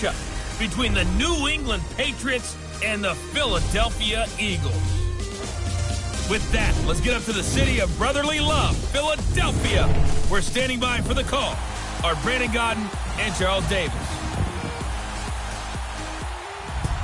matchup between the New England Patriots and the Philadelphia Eagles. With that, let's get up to the city of brotherly love, Philadelphia. We're standing by for the call are Brandon Gaudin and Charles Davis.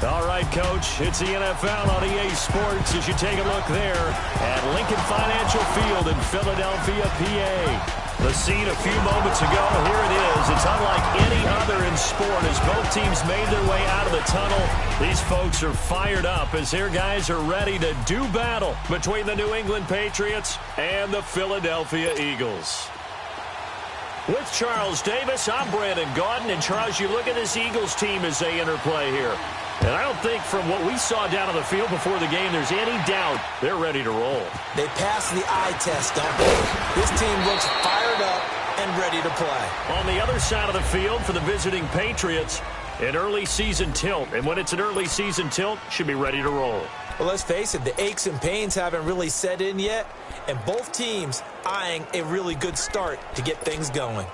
All right, Coach, it's the NFL on EA Sports as you take a look there at Lincoln Financial Field in Philadelphia, PA. The scene a few moments ago, here it is. It's unlike any other in sport as both teams made their way out of the tunnel. These folks are fired up as their guys are ready to do battle between the New England Patriots and the Philadelphia Eagles. With Charles Davis, I'm Brandon Gaudin. And, Charles, you look at this Eagles team as they interplay here. And I don't think from what we saw down on the field before the game there's any doubt they're ready to roll. They passed the eye test, don't they? This team looks fired up and ready to play. On the other side of the field for the visiting Patriots, an early season tilt. And when it's an early season tilt, should be ready to roll. Well, let's face it, the aches and pains haven't really set in yet. And both teams eyeing a really good start to get things going.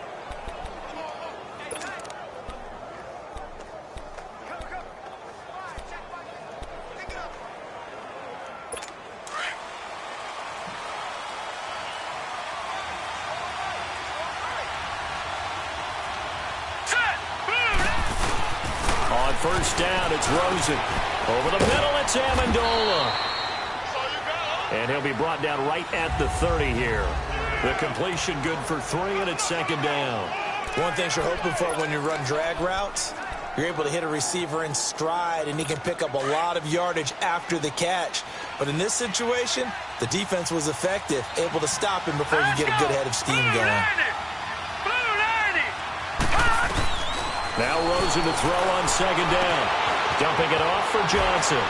On first down, it's Rosen. Over the middle, it's Amendola. And he'll be brought down right at the 30 here. The completion good for 3, and it's second down. One thing you're hoping for when you run drag routes, you're able to hit a receiver in stride, and he can pick up a lot of yardage after the catch. But in this situation, the defense was effective, able to stop him before you get a good head of steam going. Now Rosen to throw on second down. Dumping it off for Johnson.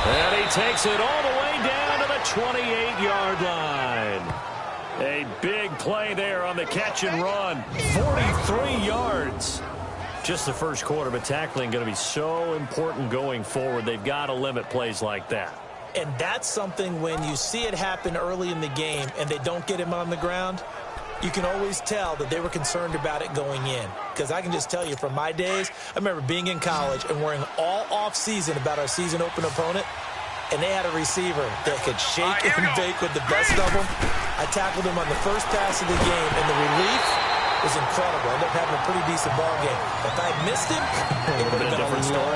And he takes it all the way down to the 28-yard line. A big play there on the catch and run. 43 yards. Just the first quarter, but tackling going to be so important going forward. They've got to limit plays like that. And that's something when you see it happen early in the game and they don't get him on the ground, you can always tell that they were concerned about it going in. Because I can just tell you from my days, I remember being in college and worrying all off-season about our season open opponent, and they had a receiver that could shake and bake with the best of them. I tackled him on the first pass of the game, and the relief was incredible. I ended up having a pretty decent ball game. If I had missed him, it would have been a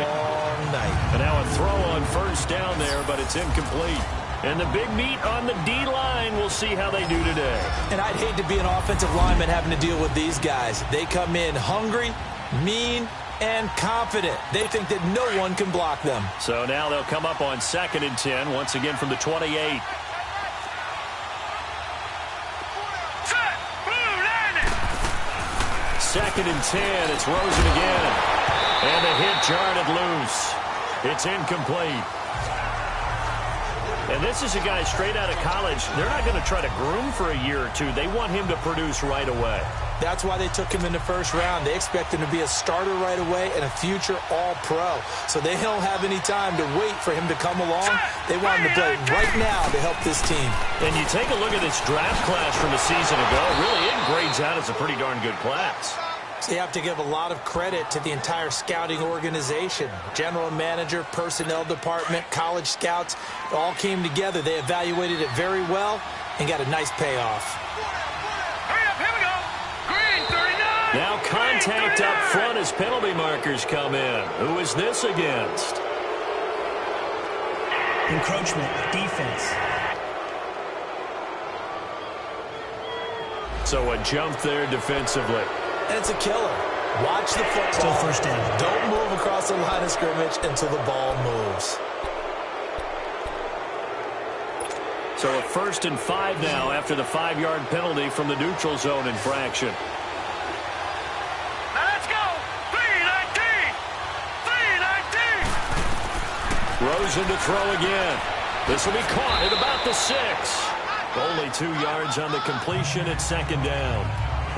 long night. And now a throw on first down there, but it's incomplete. And the big meat on the D-line, we'll see how they do today. And I'd hate to be an offensive lineman having to deal with these guys. They come in hungry, mean, and confident. They think that no one can block them. So now they'll come up on 2nd and 10, once again from the 28. Second and 10, it's Rosen again. And the hit jarred it loose. It's incomplete. And this is a guy straight out of college. They're not going to try to groom for a year or two. They want him to produce right away. That's why they took him in the first round. They expect him to be a starter right away and a future all-pro. So they don't have any time to wait for him to come along. They want him to play right now to help this team. And you take a look at this draft class from a season ago. Really, it grades out as a pretty darn good class. So you have to give a lot of credit to the entire scouting organization. General manager, personnel department, college scouts, it all came together. They evaluated it very well and got a nice payoff. Hurry up, here we go. Green 39. Now contact up front as penalty markers come in. Who is this against? Encroachment, defense. So a jump there defensively. And it's a killer. Watch the football. Still first down. Don't move across the line of scrimmage until the ball moves. So a 1st and 5 now after the 5-yard penalty from the neutral zone infraction. Now let's go. 3-19. 3-19. Rosen to throw again. This will be caught at about the 6. Only 2 yards on the completion at 2nd down.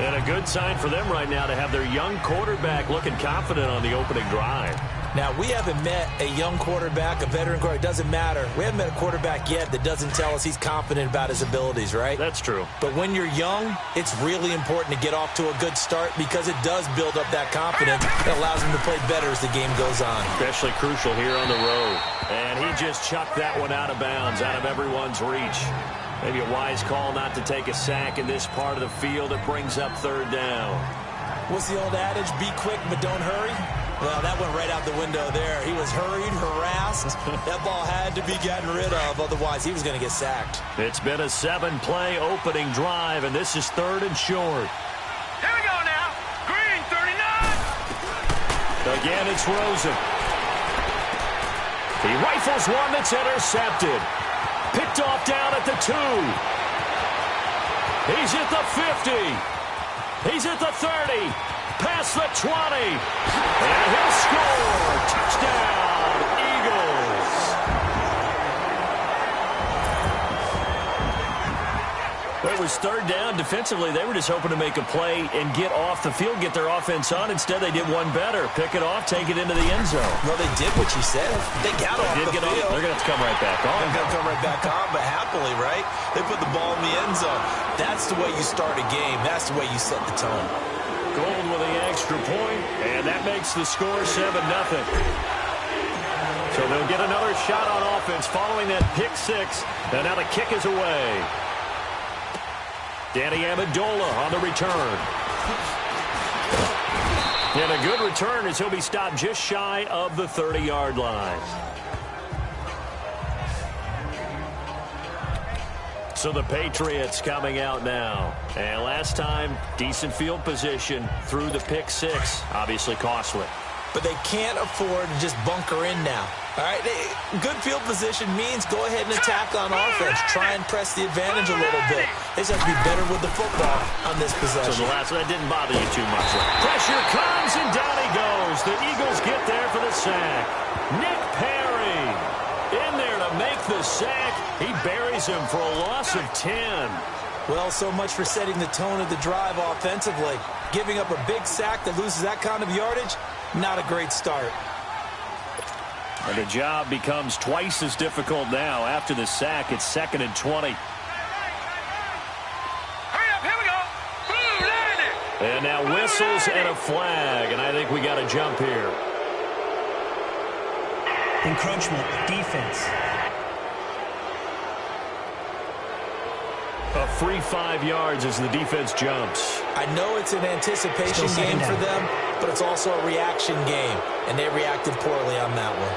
And a good sign for them right now to have their young quarterback looking confident on the opening drive. Now, we haven't met a young quarterback, a veteran quarterback. It doesn't matter. We haven't met a quarterback yet that doesn't tell us he's confident about his abilities, right? That's true. But when you're young, it's really important to get off to a good start because it does build up that confidence that allows him to play better as the game goes on. Especially crucial here on the road. And he just chucked that one out of bounds, out of everyone's reach. Maybe a wise call not to take a sack in this part of the field. It brings up third down. What's the old adage? Be quick, but don't hurry. Well, that went right out the window there. He was hurried, harassed. That ball had to be gotten rid of. Otherwise, he was going to get sacked. It's been a 7-play opening drive, and this is third and short. Here we go now. Green, 39. Again, it's Rosen. He rifles one that's intercepted. Picked off down at the 2. He's at the 50. He's at the 30. Past the 20. And he'll score. Touchdown, Eagles. It was third down. Defensively, they were just hoping to make a play and get off the field, get their offense on. Instead, they did one better. Pick it off, take it into the end zone. Well, they did what you said. They got off the field. They're going to have to come right back on. They're going to come right back on, but happily, right? They put the ball in the end zone. That's the way you start a game. That's the way you set the tone. Gold with the extra point, and that makes the score 7-0. So they'll get another shot on offense following that pick six, and now the kick is away. Danny Amendola on the return. And a good return as he'll be stopped just shy of the 30-yard line. So the Patriots coming out now. And last time, decent field position through the pick six. Obviously costly. But they can't afford to just bunker in now. All right, good field position means go ahead and attack on offense. Try and press the advantage a little bit. They just have to be better with the football on this possession. So the last one, that didn't bother you too much. Pressure comes, and down he goes. The Eagles get there for the sack. Nick Perry in there to make the sack. He buries him for a loss of 10. Well, so much for setting the tone of the drive offensively. Giving up a big sack that loses that kind of yardage, not a great start. And the job becomes twice as difficult now. After the sack, it's 2nd and 20. Hurry up, here we go. Blue, landed. And now whistles and a flag, and I think we got a jump here. Encroachment, defense. A free 5 yards as the defense jumps. I know it's an anticipation game for them, but it's also a reaction game, and they reacted poorly on that one.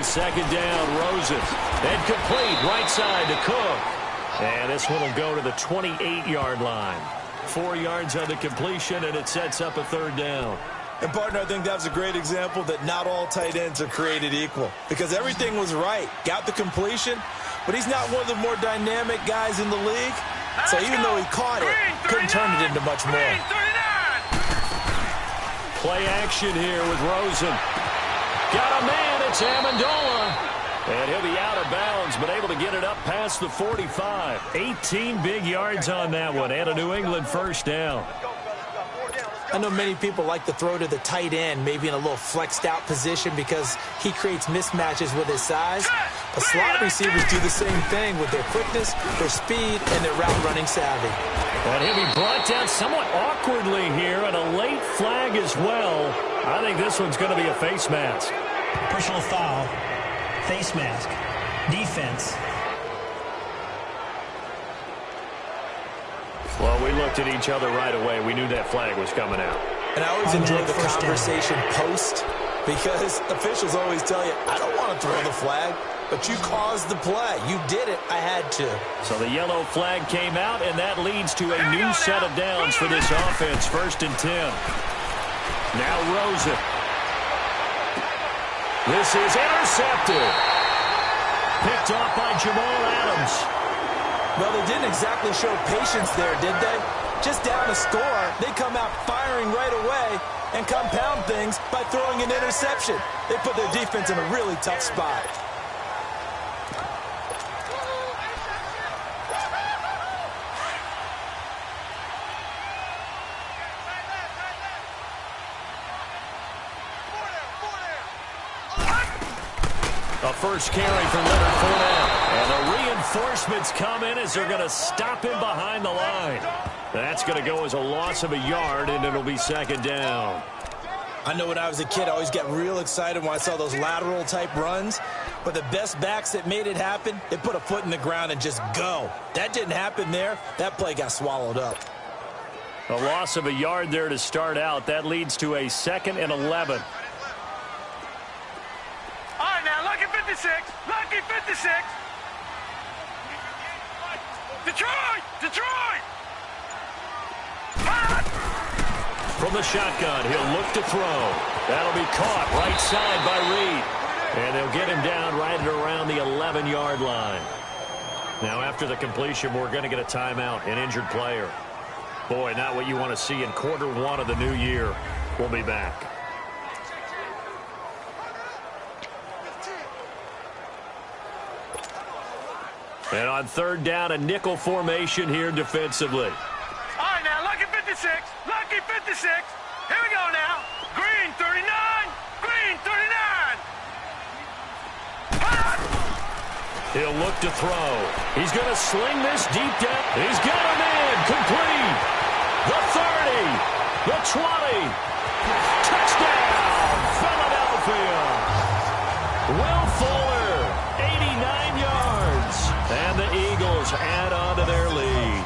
Second down, Rosen. And complete, right side to Cook. And this one will go to the 28-yard line. 4 yards on the completion, and it sets up a third down. And, partner, I think that was a great example that not all tight ends are created equal. Because everything was right. Got the completion, but he's not one of the more dynamic guys in the league. So even though he caught it, couldn't turn it into much more. Play action here with Rosen. Got a man, it's Amendola. And he'll be out of bounds, but able to get it up past the 45. 18 big yards on that one, and a New England first down. I know many people like to throw to the tight end, maybe in a little flexed out position because he creates mismatches with his size. But slot receivers do the same thing with their quickness, their speed, and their route running savvy. And he'll be brought down somewhat awkwardly here, and a late flag as well. I think this one's going to be a face mask. Personal foul. Face mask. Defense. Well, we looked at each other right away. We knew that flag was coming out. And I always enjoy the conversation post because officials always tell you, I don't want to throw the flag, but you caused the play. You did it. I had to. So the yellow flag came out, and that leads to a new set of downs for this offense. 1st and 10. Now Rosen. This is intercepted. Picked off by Jamal Adams. Well, they didn't exactly show patience there, did they? Just down a score, they come out firing right away and compound things by throwing an interception. They put their defense in a really tough spot. A first carry for Leonard Fournette. And the reinforcements come in as they're going to stop him behind the line. That's going to go as a loss of a yard, and it'll be second down. I know when I was a kid, I always got real excited when I saw those lateral-type runs. But the best backs that made it happen, they put a foot in the ground and just go. That didn't happen there. That play got swallowed up. A loss of a yard there to start out. That leads to a 2nd and 11. All right, now, lucky 56. Lucky 56. Detroit! Detroit! From the shotgun, he'll look to throw. That'll be caught right side by Reed. And they'll get him down right at around the 11-yard line. Now, after the completion, we're going to get a timeout, an injured player. Boy, not what you want to see in quarter one of the new year. We'll be back. And on third down, a nickel formation here defensively. All right, now, lucky 56. Lucky 56. Here we go now. Green 39. Green 39. He'll look to throw. He's going to sling this deep down. He's got him in. Complete. The 30. The 20. Touchdown, Philadelphia. Will Fuller, 89 yards. And the Eagles add on to their lead.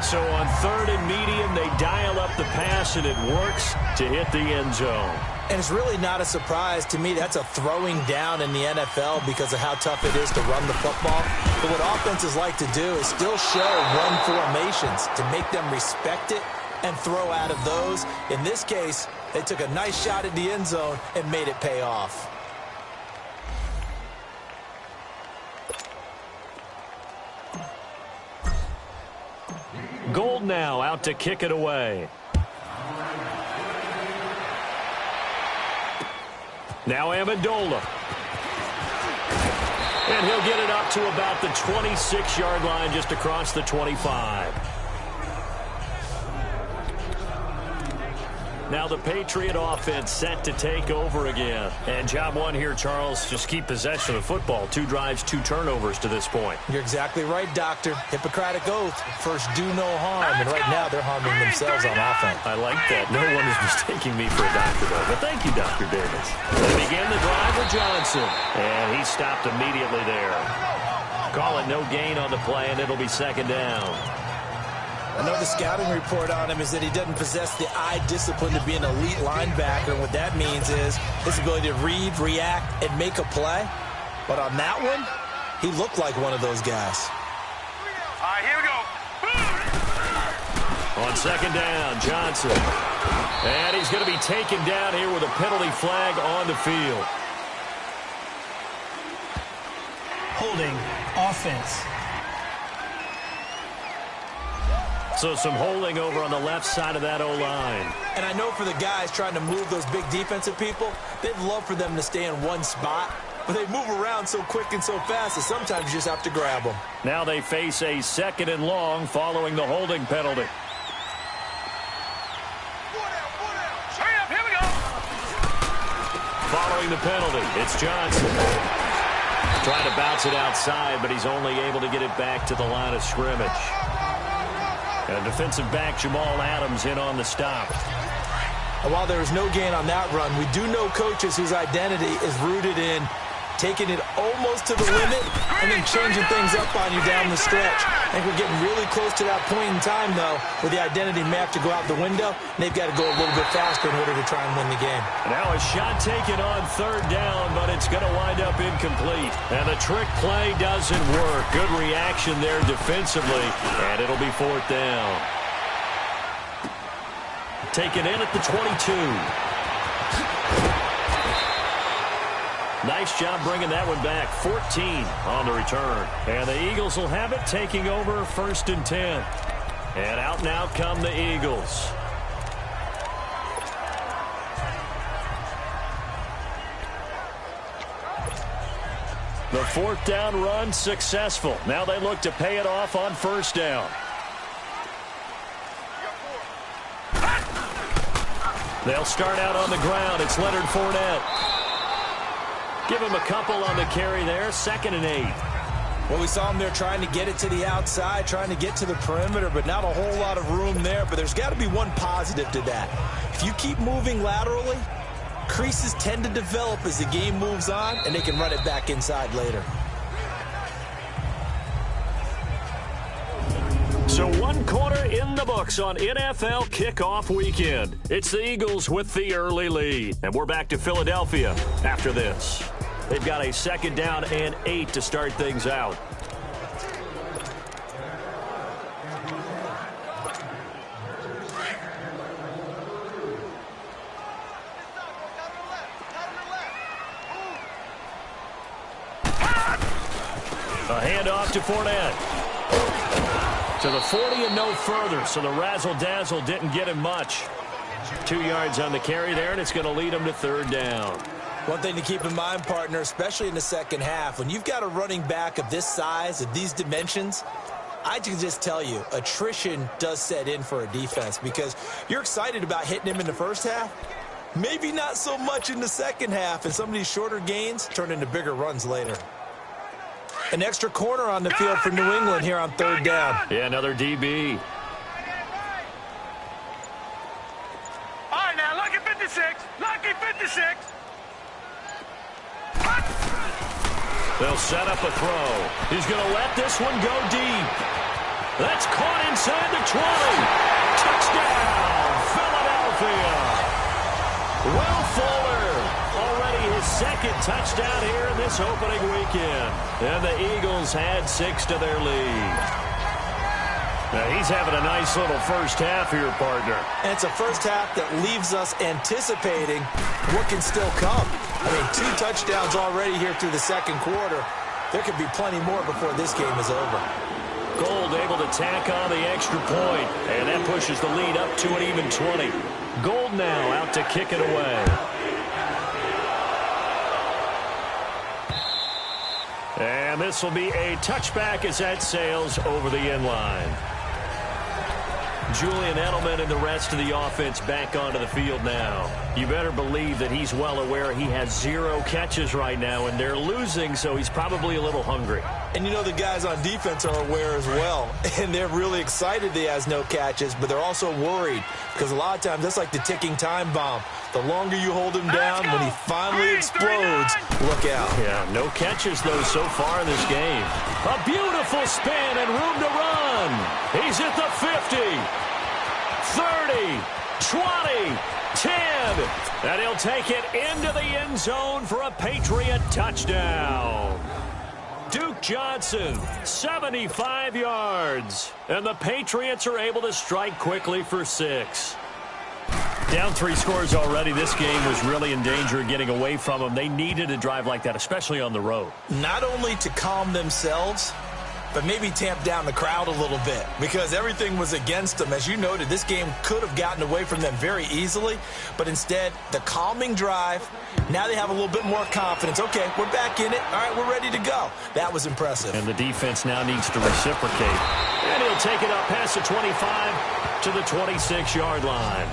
So on third and medium, they dial up the pass, and it works to hit the end zone. And it's really not a surprise to me. That's a throwing down in the NFL because of how tough it is to run the football. But what offenses like to do is still show run formations to make them respect it and throw out of those. In this case, they took a nice shot at the end zone and made it pay off. Gold now out to kick it away. Now Amendola. And he'll get it up to about the 26-yard line, just across the 25. Now the Patriot offense set to take over again. And job one here, Charles, just keep possession of the football. 2 drives, 2 turnovers to this point. You're exactly right, Doctor. Hippocratic oath. First, do no harm. And right now, they're harming themselves on offense. I like that. No one is mistaking me for a doctor, though. But thank you, Dr. Davis. They begin the drive with Johnson. And he stopped immediately there. Call it no gain on the play, and it'll be second down. I know the scouting report on him is that he doesn't possess the eye discipline to be an elite linebacker. And what that means is his ability to read, react, and make a play. But on that one, he looked like one of those guys. All right, here we go. On second down, Johnson. And he's going to be taken down here with a penalty flag on the field. Holding offense. So some holding over on the left side of that O-line. And I know for the guys trying to move those big defensive people, they'd love for them to stay in one spot. But they move around so quick and so fast that sometimes you just have to grab them. Now they face a 2nd and long following the holding penalty. Hurry up, here we go. Following the penalty, it's Johnson. Trying to bounce it outside, but he's only able to get it back to the line of scrimmage. And defensive back Jamal Adams in on the stop. And while there was no gain on that run, we do know coaches whose identity is rooted in taking it almost to the limit and then changing things up on you down the stretch. I think we're getting really close to that point in time, though, where the identity may have to go out the window, and they've got to go a little bit faster in order to try and win the game. Now a shot taken on third down, but it's going to wind up incomplete. And the trick play doesn't work. Good reaction there defensively, and it'll be 4th down. Taken in at the 22. Nice job bringing that one back. 14 on the return. And the Eagles will have it, taking over 1st and 10. And out now come the Eagles. The 4th down run successful. Now they look to pay it off on 1st down. They'll start out on the ground. It's Leonard Fournette. Give him a couple on the carry there. 2nd and 8. Well, we saw him there trying to get it to the outside, trying to get to the perimeter, but not a whole lot of room there. But there's got to be one positive to that. If you keep moving laterally, creases tend to develop as the game moves on, and they can run it back inside later. So 1 quarter in the books on NFL kickoff weekend. It's the Eagles with the early lead. And we're back to Philadelphia after this. They've got a 2nd down and 8 to start things out. A handoff to Fournette. To the 40 and no further, so the razzle-dazzle didn't get him much. 2 yards on the carry there, and it's going to lead him to 3rd down. One thing to keep in mind, partner, especially in the second half, when you've got a running back of this size, of these dimensions, I can just tell you, attrition does set in for a defense because you're excited about hitting him in the first half, maybe not so much in the second half, and some of these shorter gains turn into bigger runs later. An extra corner on the field for New England here on 3rd down. Yeah, another DB. All right, now, lucky 56. Lucky 56. They'll set up a throw. He's going to let this one go deep. That's caught inside the 20. Touchdown, Philadelphia. Will Fuller, already his 2nd touchdown here in this opening weekend. And the Eagles had 6 to their lead. Now he's having a nice little first half here, partner. And it's a first half that leaves us anticipating what can still come. I mean, 2 touchdowns already here through the 2nd quarter. There could be plenty more before this game is over. Gold able to tack on the extra point, and that pushes the lead up to an even 20. Gold now out to kick it away. And this will be a touchback as that sails over the end line. Julian Edelman and the rest of the offense back onto the field now. You better believe that he's well aware he has 0 catches right now, and they're losing, so he's probably a little hungry. And you know the guys on defense are aware as well, and they're really excited he has no catches, but they're also worried because a lot of times that's like the ticking time bomb. The longer you hold him down, when he finally explodes, look out. Yeah, no catches, though, so far in this game. A beautiful spin and room to run. He's at the 50, 30, 20, 10. And he'll take it into the end zone for a Patriot touchdown. Duke Johnson, 75 yards. And the Patriots are able to strike quickly for 6. Down 3 scores already. This game was really in danger of getting away from them. They needed a drive like that, especially on the road. Not only to calm themselves, but maybe tamp down the crowd a little bit because everything was against them. As you noted, this game could have gotten away from them very easily, but instead, the calming drive, now they have a little bit more confidence. Okay, we're back in it. All right, we're ready to go. That was impressive. And the defense now needs to reciprocate. And he'll take it up past the 25 to the 26-yard line.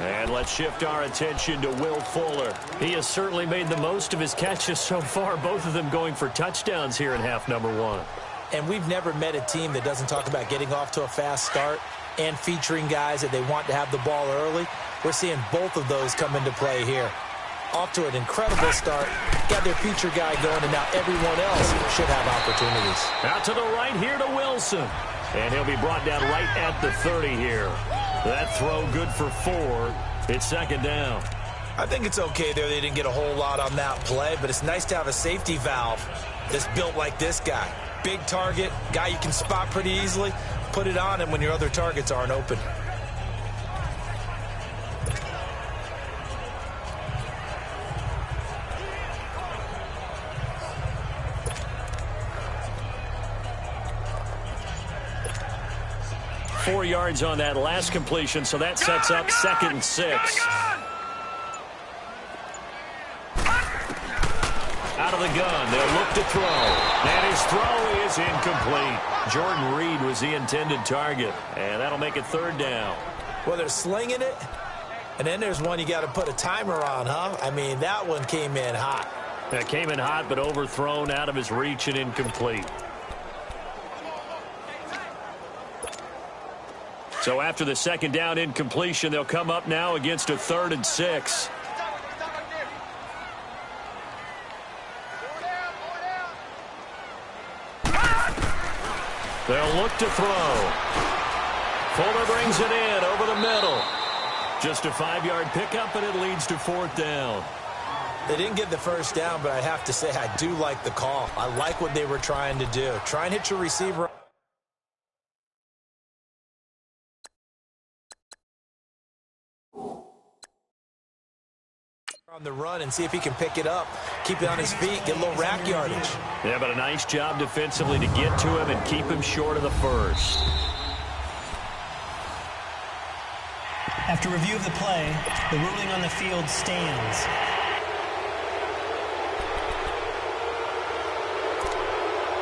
And let's shift our attention to Will Fuller. He has certainly made the most of his catches so far, both of them going for touchdowns here in half number 1. And we've never met a team that doesn't talk about getting off to a fast start and featuring guys that they want to have the ball early. We're seeing both of those come into play here. off to an incredible start. Got their feature guy going, and now everyone else should have opportunities. Out to the right here to Wilson. And he'll be brought down right at the 30 here. That throw good for 4. It's second down. I think it's okay there. They didn't get a whole lot on that play, but it's nice to have a safety valve that's built like this guy. Big target, guy you can spot pretty easily. Put it on him when your other targets aren't open. Four yards on that last completion, so that sets up 2nd and 6. Out of the gun, they'll look to throw. And his throw is incomplete. Jordan Reed was the intended target, and that'll make it 3rd down. Well, they're slinging it, and then there's one you got to put a timer on, huh? I mean, that one came in hot. That came in hot, but overthrown, out of his reach, and incomplete. So after the 2nd down incompletion, they'll come up now against a 3rd and 6. They'll look to throw. Fuller brings it in over the middle. Just a 5-yard pickup, and it leads to 4th down. They didn't get the 1st down, but I have to say I do like the call. I like what they were trying to do. Try and hit your receiver on the run and see if he can pick it up, keep it on his feet, get a little rack yardage. Yeah, but a nice job defensively to get to him and keep him short of the 1st. After review of the play, the ruling on the field stands.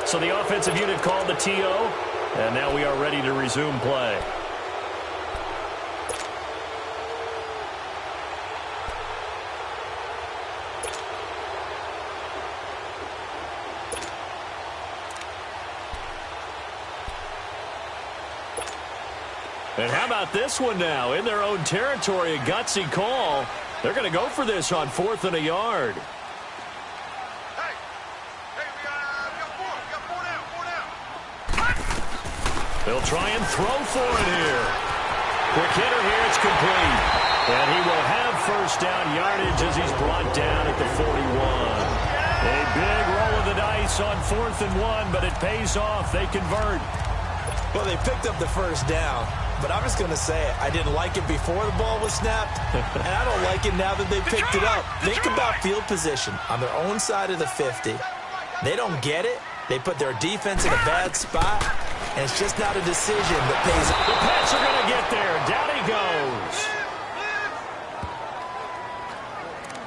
So the offensive unit called the TO, and now we are ready to resume play. And how about this one now? In their own territory, a gutsy call. They're going to go for this on 4th and a yard. Hey, we got 4 down. They'll try and throw for it here. Quick hitter here, it's complete. And he will have 1st down yardage as he's brought down at the 41. A big roll of the dice on 4th and 1, but it pays off. They convert. Well, they picked up the 1st down, but I'm just going to say it. I didn't like it before the ball was snapped, and I don't like it now that they picked it up. Think about field position on their own side of the 50. They don't get it. They put their defense in a bad spot, and it's just not a decision that pays off. The Pats are going to get there. Down he goes.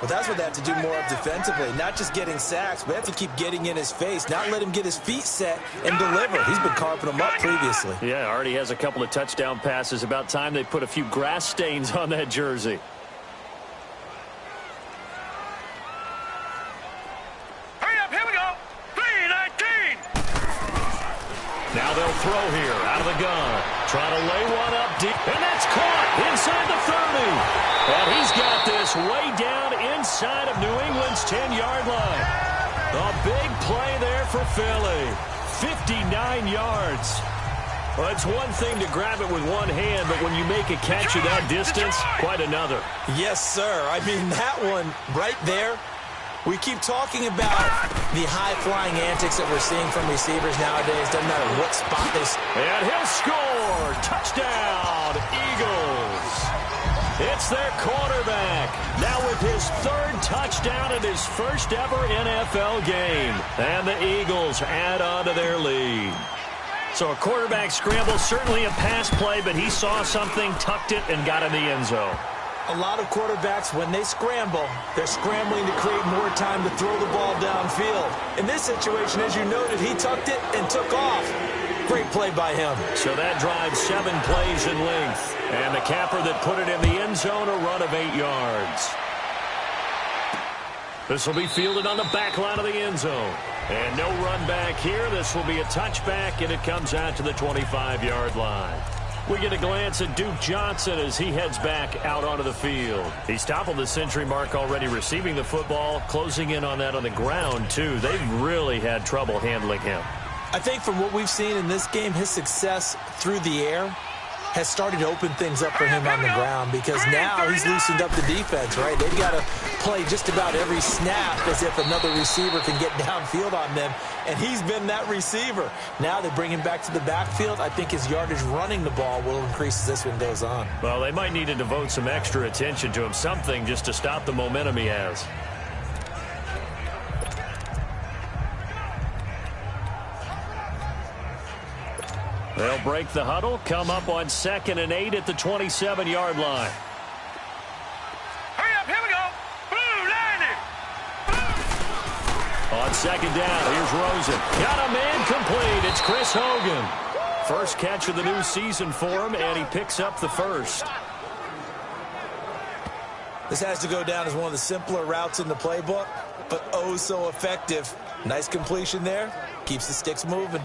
Well, that's what they have to do more of defensively, not just getting sacks, but they have to keep getting in his face, not let him get his feet set and deliver. He's been carving them up previously. Yeah, already has a couple of touchdown passes. About time they put a few grass stains on that jersey. Hurry up, here we go. 3-19. Now they'll throw here out of the gun. Trying to lay one up deep. And that's caught inside the 30. And he's got this way down inside of New England's 10-yard line. A big play there for Philly. 59 yards. Well, it's one thing to grab it with one hand, but when you make a catch at that distance, quite another. Yes, sir. I mean, that one right there, we keep talking about the high-flying antics that we're seeing from receivers nowadays. Doesn't matter what spot they... And he'll score. Touchdown, Eagles. It's their quarterback, now with his 3rd touchdown in his 1st ever NFL game. And the Eagles add on to their lead. So a quarterback scramble, certainly a pass play, but he saw something, tucked it, and got in the end zone. A lot of quarterbacks, when they scramble, they're scrambling to create more time to throw the ball downfield. In this situation, as you noted, he tucked it and took off. Great play by him. So that drives 7 plays in length. And the capper that put it in the end zone, a run of 8 yards. This will be fielded on the back line of the end zone. And no run back here. This will be a touchback, and it comes out to the 25-yard line. We get a glance at Duke Johnson as he heads back out onto the field. He's toppled the century mark already receiving the football, closing in on that on the ground, too. They've really had trouble handling him. I think from what we've seen in this game, his success through the air has started to open things up for him on the ground, because now he's loosened up the defense, right? They've got to play just about every snap as if another receiver can get downfield on them, and he's been that receiver. Now they bring him back to the backfield. I think his yardage running the ball will increase as this one goes on. Well, they might need to devote some extra attention to him, something just to stop the momentum he has. They'll break the huddle, come up on 2nd and 8 at the 27-yard line. Hurry up, here we go. Blue, landing. On 2nd down, here's Rosen. Got a man complete. It's Chris Hogan. First catch of the new season for him, and he picks up the first. This has to go down as one of the simpler routes in the playbook, but oh so effective. Nice completion there. Keeps the sticks moving.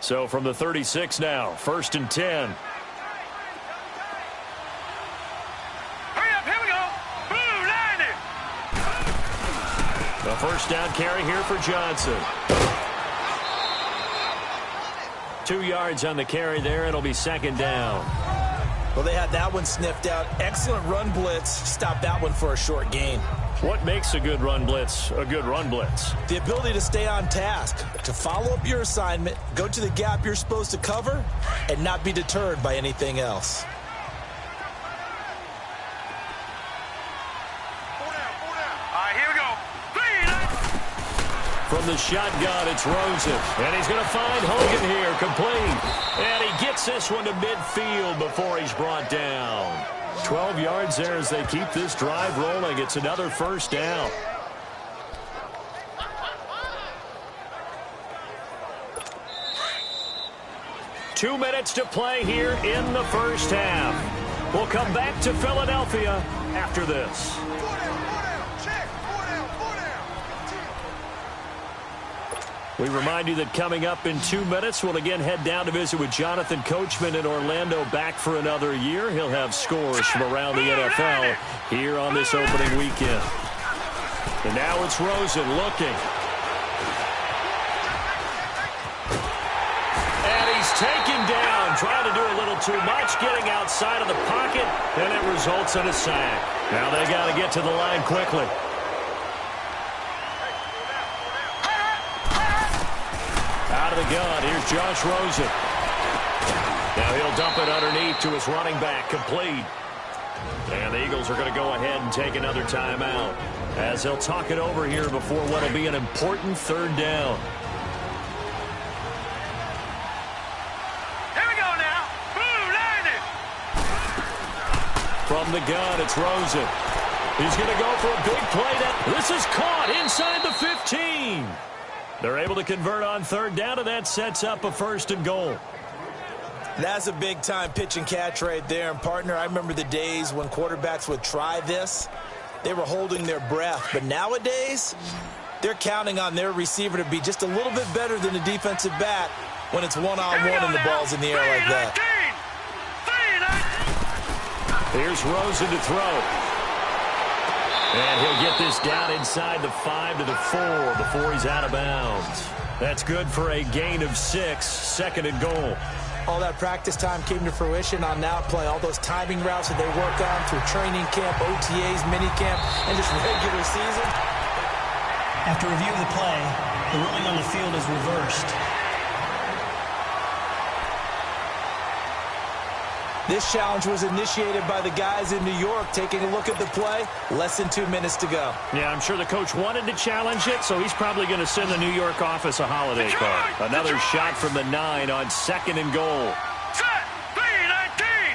So from the 36 now, 1st and 10. Hurry up, here we go. Blue, landing. The first down carry here for Johnson. 2 yards on the carry there. It'll be 2nd down. Well, they had that one sniffed out. Excellent run blitz. Stopped that one for a short gain. What makes a good run blitz a good run blitz? The ability to stay on task, to follow up your assignment, go to the gap you're supposed to cover, and not be deterred by anything else. All right, here we go. From the shotgun, it's Rosen. And he's going to find Hogan here, complete. And he gets this one to midfield before he's brought down. 12 yards there as they keep this drive rolling. It's another first down. Two minutes to play here in the first half. We'll come back to Philadelphia after this. We remind you that coming up in 2 minutes, we'll again head down to visit with Jonathan Coachman in Orlando, back for another year. He'll have scores from around the NFL here on this opening weekend. And now it's Rosen looking. And he's taken down, trying to do a little too much, getting outside of the pocket, and it results in a sack. Now they got to get to the line quickly. Out of the gun, here's Josh Rosen. Now he'll dump it underneath to his running back, complete. And the Eagles are going to go ahead and take another timeout as they'll talk it over here before what will be an important 3rd down. Here we go now. Blue, landing. From the gun, it's Rosen. He's going to go for a big play. This is caught inside the 15. They're able to convert on 3rd down, and that sets up a 1st and goal. That's a big-time pitch and catch right there. And, partner, I remember the days when quarterbacks would try this. They were holding their breath. But nowadays, they're counting on their receiver to be just a little bit better than the defensive back when it's one-on-one and the ball's in the air like that. Here's Rosen to throw. And he'll get this down inside the 5 to the 4 before he's out of bounds. That's good for a gain of 6, 2nd and goal. All that practice time came to fruition on that play. All those timing routes that they work on through training camp, OTAs, minicamp, and just regular season. After review of the play, the ruling on the field is reversed. This challenge was initiated by the guys in New York. Taking a look at the play, less than 2 minutes to go. Yeah, I'm sure the coach wanted to challenge it, so he's probably going to send the New York office a holiday card. Another shot from the 9 on 2nd and goal. Set. 3-19.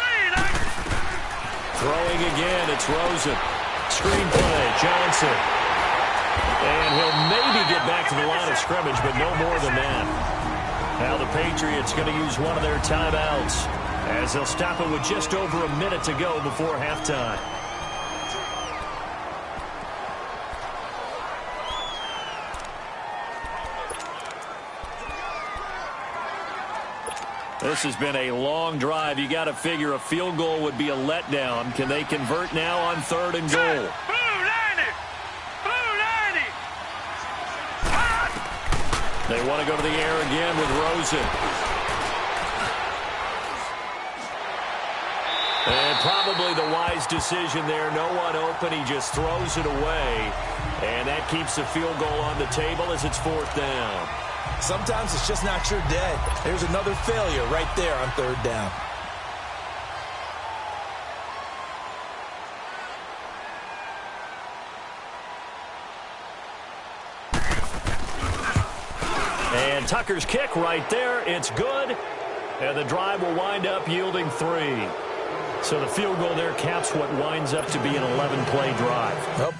3-19. Throwing again, it's Rosen. Screen play, Johnson. And he'll maybe get back to the line of scrimmage, but no more than that. Now the Patriots going to use one of their timeouts, as they'll stop it with just over a minute to go before halftime. This has been a long drive. You got to figure a field goal would be a letdown. Can they convert now on 3rd and goal? They want to go to the air again with Rosen. And probably the wise decision there. No one open. He just throws it away. And that keeps the field goal on the table as it's 4th down. Sometimes it's just not your day. There's another failure right there on 3rd down. And Tucker's kick right there. It's good. And the drive will wind up yielding 3. So the field goal there caps what winds up to be an 11-play drive. Nope.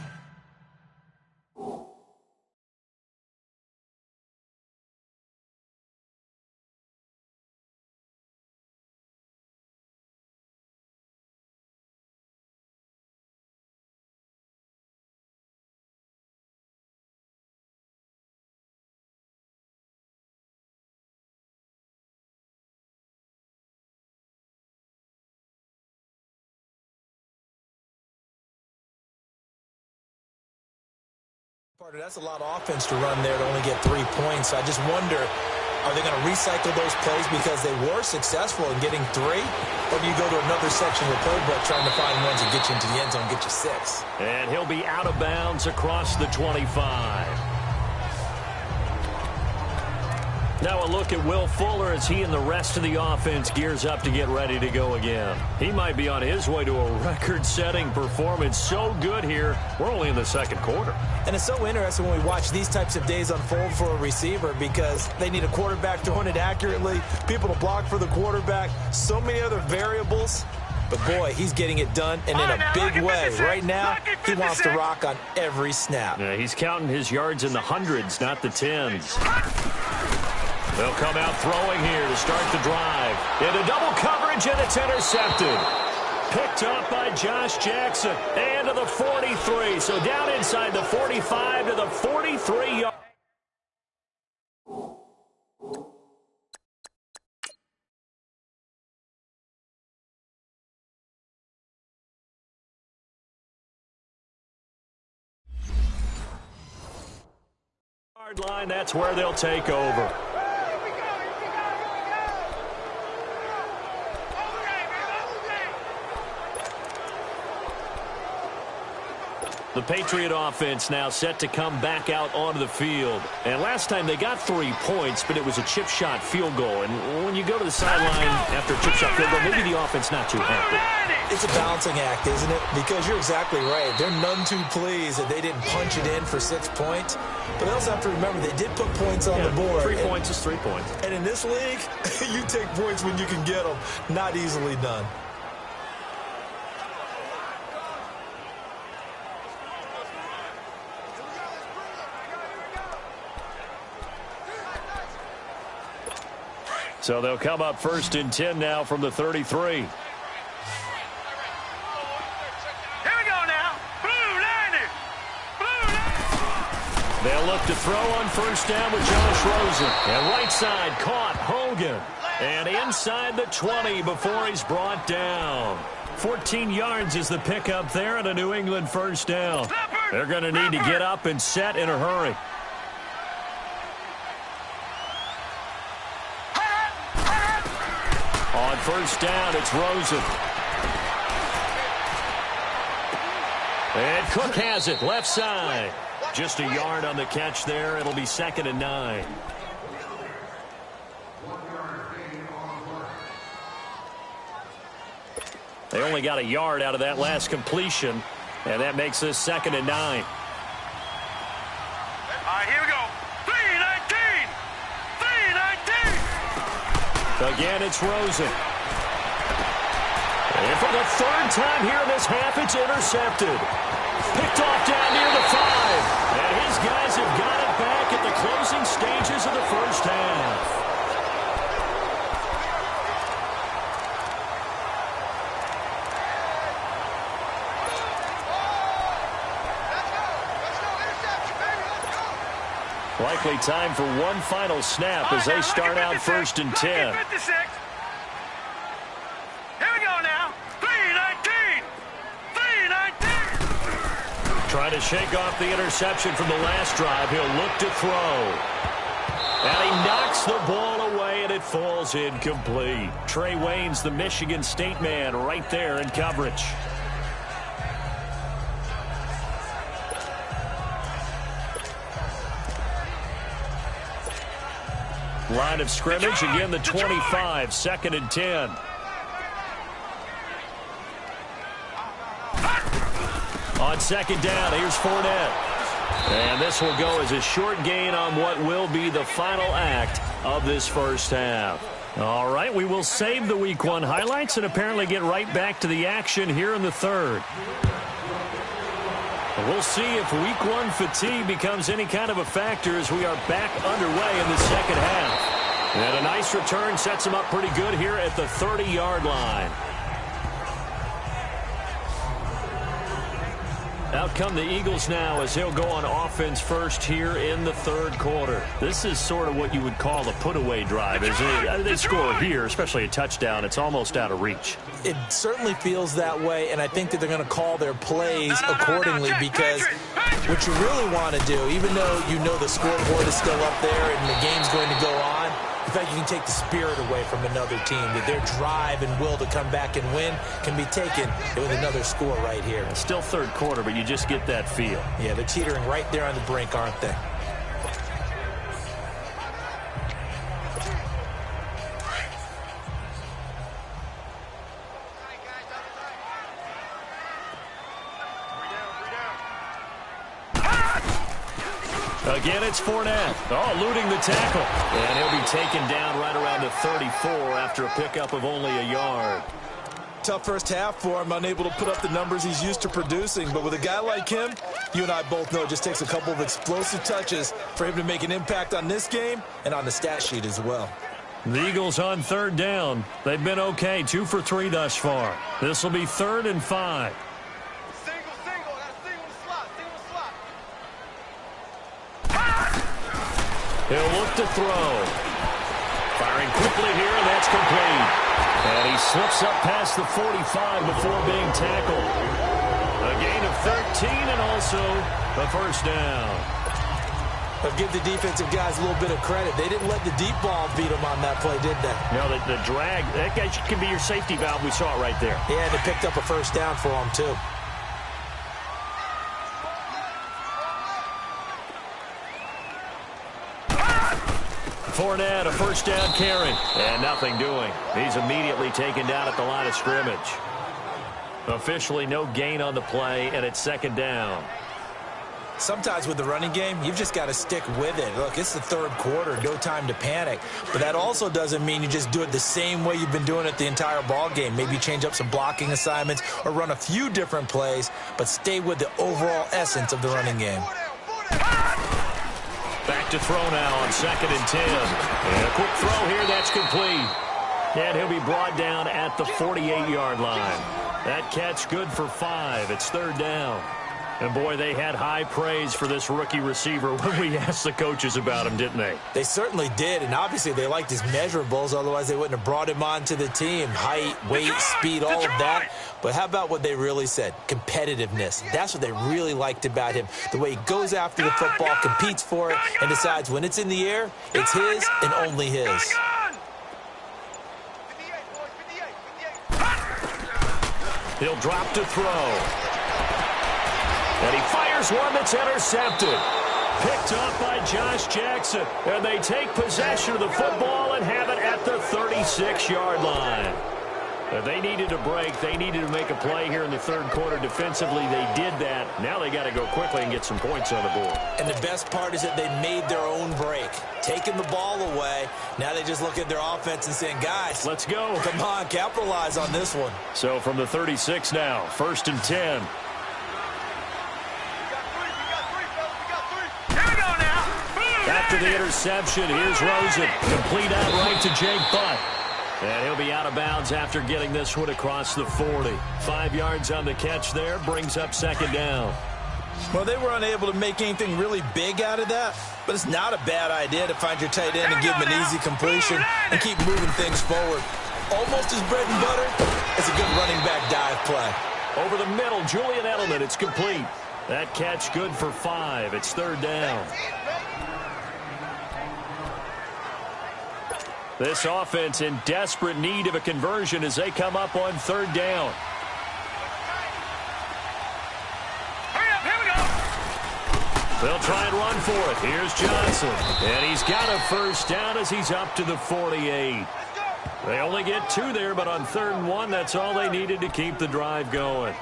That's a lot of offense to run there to only get 3 points. I just wonder, are they going to recycle those plays because they were successful in getting 3? Or do you go to another section of the playbook trying to find ones that get you into the end zone, get you 6? And he'll be out of bounds across the 25. Now a look at Will Fuller as he and the rest of the offense gears up to get ready to go again. He might be on his way to a record-setting performance. So good here. We're only in the 2nd quarter. And it's so interesting when we watch these types of days unfold for a receiver because they need a quarterback throwing it accurately, people to block for the quarterback, so many other variables. But, boy, he's getting it done, and in a big way. Right now, he wants to rock on every snap. Yeah, he's counting his yards in the hundreds, not the tens. They'll come out throwing here to start the drive. Into double coverage, and it's intercepted. Picked up by Josh Jackson. And to the 43. So down inside the 45 to the 43-yard. Line, that's where they'll take over. The Patriot offense now set to come back out onto the field. And last time they got 3 points, but it was a chip shot field goal. And when you go to the sideline after a chip shot field goal, maybe the offense not too happy. It's a balancing act, isn't it? Because you're exactly right. They're none too pleased that they didn't punch it in for 6 points. But they also have to remember they did put points on the board. 3 points is 3 points. And in this league, you take points when you can get them. Not easily done. So they'll come up 1st and 10 now from the 33. They'll look to throw on 1st down with Josh Rosen. And right side caught Hogan. And inside the 20 before he's brought down. 14 yards is the pickup there and a New England 1st down. They're going to need to get up and set in a hurry. On 1st down, it's Rosen. And Cook has it, left side. Just a yard on the catch there. It'll be 2nd and 9. They only got a yard out of that last completion, and that makes this 2nd and 9. All right, here we go. 3-19. 3-19. Again, it's Rosen. And for the 3rd time here in this half, it's intercepted. Picked off down near the 5. And his guys have got it back at the closing stages of the 1st half. Let's go. Likely time for one final snap as they start out 1st and 10. Trying to shake off the interception from the last drive. He'll look to throw. And he knocks the ball away, and it falls incomplete. Trey Waynes, the Michigan State man, right there in coverage. Line of scrimmage, again the 25, 2nd and 10. On 2nd down, here's Fournette. And this will go as a short gain on what will be the final act of this first half. All right, we will save the Week 1 highlights and apparently get right back to the action here in the third. We'll see if Week 1 fatigue becomes any kind of a factor as we are back underway in the second half. And a nice return sets him up pretty good here at the 30-yard line. Out come the Eagles now as he'll go on offense first here in the third quarter. This is sort of what you would call a put-away drive. As they score here, especially a touchdown, it's almost out of reach. It certainly feels that way, and I think that they're going to call their plays accordingly because what you really want to do, even though you know the scoreboard is still up there and the game's going to go on, in fact, you can take the spirit away from another team, that their drive and will to come back and win can be taken with another score right here. It's still third quarter, but you just get that feel. Yeah, they're teetering right there on the brink, aren't they? Again, it's Fournette. Oh, eluding the tackle. And he'll be taken down right around the 34 after a pickup of only a yard. Tough first half for him, unable to put up the numbers he's used to producing. But with a guy like him, you and I both know it just takes a couple of explosive touches for him to make an impact on this game and on the stat sheet as well. The Eagles on 3rd down. They've been okay, 2 for 3 thus far. This will be 3rd and 5. He'll look to throw. Firing quickly here, and that's complete. And he slips up past the 45 before being tackled. A gain of 13 and also a first down. But give the defensive guys a little bit of credit. They didn't let the deep ball beat them on that play, did they? No, the drag, that guy can be your safety valve. We saw it right there. Yeah, and they picked up a first down for him, too. Fournette, a first down carry, and nothing doing. He's immediately taken down at the line of scrimmage. Officially no gain on the play, and it's 2nd down. Sometimes with the running game, you've just got to stick with it. Look, it's the third quarter, no time to panic. But that also doesn't mean you just do it the same way you've been doing it the entire ball game. Maybe change up some blocking assignments or run a few different plays, but stay with the overall essence of the running game. Back to throw now on 2nd and 10. And a quick throw here, that's complete. And he'll be brought down at the 48-yard line. That catch good for 5. It's 3rd down. And, boy, they had high praise for this rookie receiver when we asked the coaches about him, didn't they? They certainly did, and obviously they liked his measurables. Otherwise, they wouldn't have brought him onto the team. Height, weight, speed, all of that. But how about what they really said? Competitiveness. That's what they really liked about him. The way he goes after the football, competes for it, and decides when it's in the air, it's his and only his. He'll drop to throw. And he fires one that's intercepted. Picked up by Josh Jackson. And they take possession of the football and have it at the 36-yard line. They needed a break. They needed to make a play here in the third quarter. Defensively, they did that. Now they got to go quickly and get some points on the board. And the best part is that they made their own break. Taking the ball away. Now they just look at their offense and saying, guys, let's go. Come on, capitalize on this one. So from the 36 now, 1st and 10. After the interception, here's Rosen. Complete out right to Jake Butt. And he'll be out of bounds after getting this one across the 40. 5 yards on the catch there, brings up 2nd down. Well, they were unable to make anything really big out of that, but it's not a bad idea to find your tight end and give him an easy completion and keep moving things forward. Almost as bread and butter as a good running back dive play. Over the middle, Julian Edelman, it's complete. That catch good for 5. It's 3rd down. This offense in desperate need of a conversion as they come up on 3rd down. Hurry up, here we go. They'll try and run for it. Here's Johnson. And he's got a 1st down as he's up to the 48. They only get 2 there, but on 3rd and 1, that's all they needed to keep the drive going.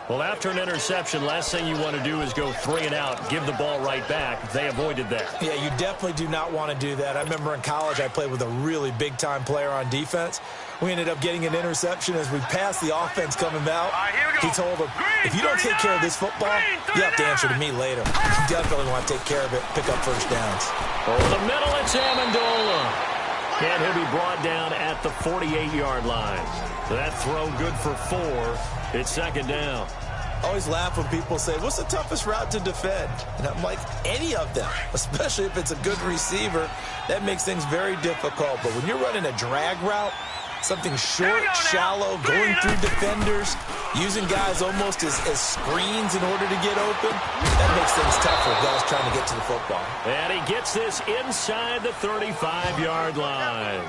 Well, after an interception, last thing you want to do is go 3 and out, give the ball right back. They avoided that. Yeah, you definitely do not want to do that. I remember in college I played with a really big-time player on defense. We ended up getting an interception as we passed the offense coming out. He told him, if you don't take care of this football, you have to answer to me later. You definitely want to take care of it, pick up 1st downs. Over the middle, it's Amendola. And he'll be brought down at the 48-yard line. That throw good for 4. It's 2nd down. I always laugh when people say, what's the toughest route to defend? And I'm like, any of them, especially if it's a good receiver. That makes things very difficult. But when you're running a drag route, something short, shallow, going through defenders, using guys almost as screens in order to get open, that makes things tough for guys trying to get to the football. And he gets this inside the 35-yard line.